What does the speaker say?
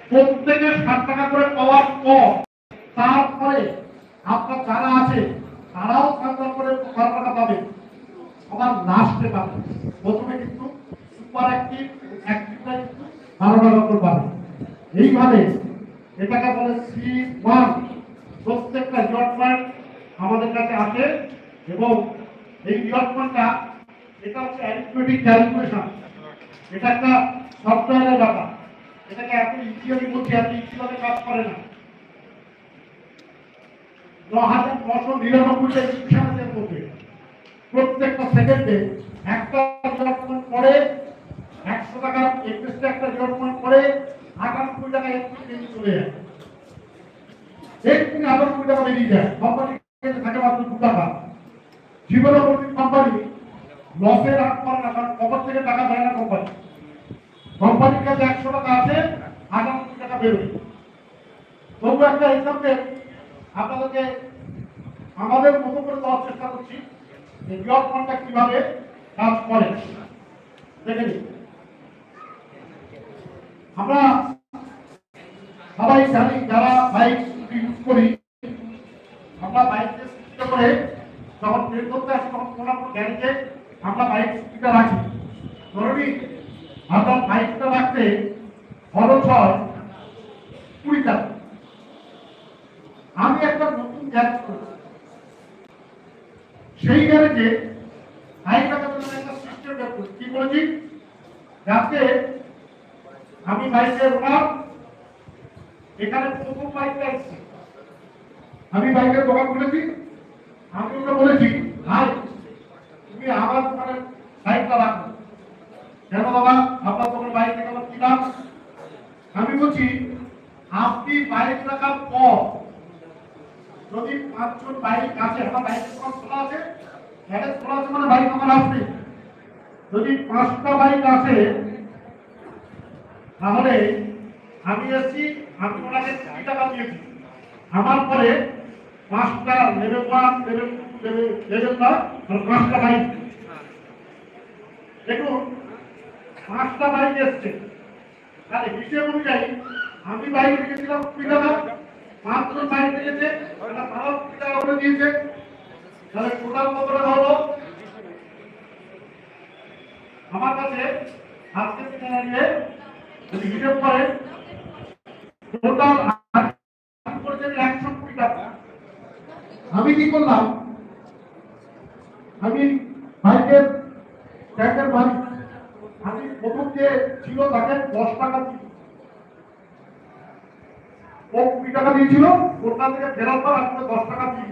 প্রত্যেকে 60 টাকা করে পাওয়ার পর তারপরে আপনার যারা আছে তারাও 60 করে 12 টাকা পাবে, আবার লাস্টে পাবে। প্রথমে কিন্তু সুপার অ্যাক্টিভ অ্যাক্টিভটা কিন্তু 12 টাকা করে পাবে। এইভাবে এটাকে বলে C1। প্রত্যেকটা রিওয়ার্ড পয়েন্ট আমাদের কাছে আসে এবং এই রিওয়ার্ড পয়েন্টটা এটা হচ্ছে অ্যারিথমেটিক ক্যালকুলেশন। এটা একটা সফটওয়্যারের ব্যাপার। এটাকে এত ইজিলি বলছি, এত ইজিভাবে কাজ করে না। ৯,৯৯৯টা ইকুয়েশনের মধ্যে প্রত্যেকটা সেকেন্ডে একটা রিওয়ার্ড পয়েন্ট পড়ে 100 টাকার এক্সট্রা একটা রিওয়ার্ড পয়েন্ট পড়ে 98 টাকা এক্সট্রা চলে যায়। এই দিনে 98 টাকা বেরিয়ে যায়। কোম্পানি থাকে মাত্র 2 টাকা। জীবনে কোম্পানি লসের হাত করে না, কারণ পকেট থেকে টাকা দেয় না কোম্পানি। কোম্পানির কাছে 100 টাকা আছে, 98 টাকা বেরোয়। তবু একটা এক্সাম্পল আপনাদেরকে আমাদের মতো করে দেওয়ার চেষ্টা করছি যে রিওয়ার্ড পয়েন্টটা কিভাবে কাজ করে। দেখে নিন, আমরা সবাই জানি যারা বাইক ইউজ করি, আমরা বাইককে স্কুটিতে করে যখন ট্রেন করতে আসি তখন কোনো গ্যারেজে আমরা বাইক স্কুটিটা রাখি। ধরে নিন আপনার বাইকটা রাখতে খরচ হয় 20 টাকা। আমি একটা নতুন গ্যারেজ করছি, সেই গ্যারেজে বাইকটা একটা সিস্টেম বের করছি। কি বলেছি, যাতে আমি বাইকের ওনার, এখানে প্রথম বাইকটা এসেছে, আমি বাইকের দোকান খুলেছি, আমি ওকে বলেছি ভাই তুমি আমার দোকানে বাইকটা রাখো। কেন বাবা, আপনার দোকানে বাইক দেখাবার কি দাম? আমি বলছি আপনি বাইক রাখার পর যদি 5 জন বাইক আছে, আমার বাইকের দোকান খোলা আছে, গ্যারেজ খোলা আছে মানে বাইক আমার আসবে। যদি 5টা বাইক আছে তাহলে আমি এসছি, আমি ওনাকে 20 টাকা দিয়েছি। আমার পরে 5টা লেভেল 1 লেভেল 2 লেভেল 5টা বাইক, দেখুন 5টা বাইক এসছে, তাহলে হিসেব অনুযায়ী আমি বাইক রেখেছিলাম 20 টাকা, 5 জন বাইক রেখেছে, তারাও 20 টাকা করে দিয়েছে, তাহলে টোটাল কত টাকা হলো? আমার কাছে আজকে দিনে দাঁড়িয়ে যদি হিসেব করেন টোটাল 120 টাকা। আমি কি করলাম, আমি বাইকের ট্যাঙ্কের মালিক, আমি প্রথম যে ছিল তাকে 10 টাকা দিই, ও 20 টাকা দিয়েছিল, ওটা থেকে ফেরার পর আমি 10 টাকা দিই।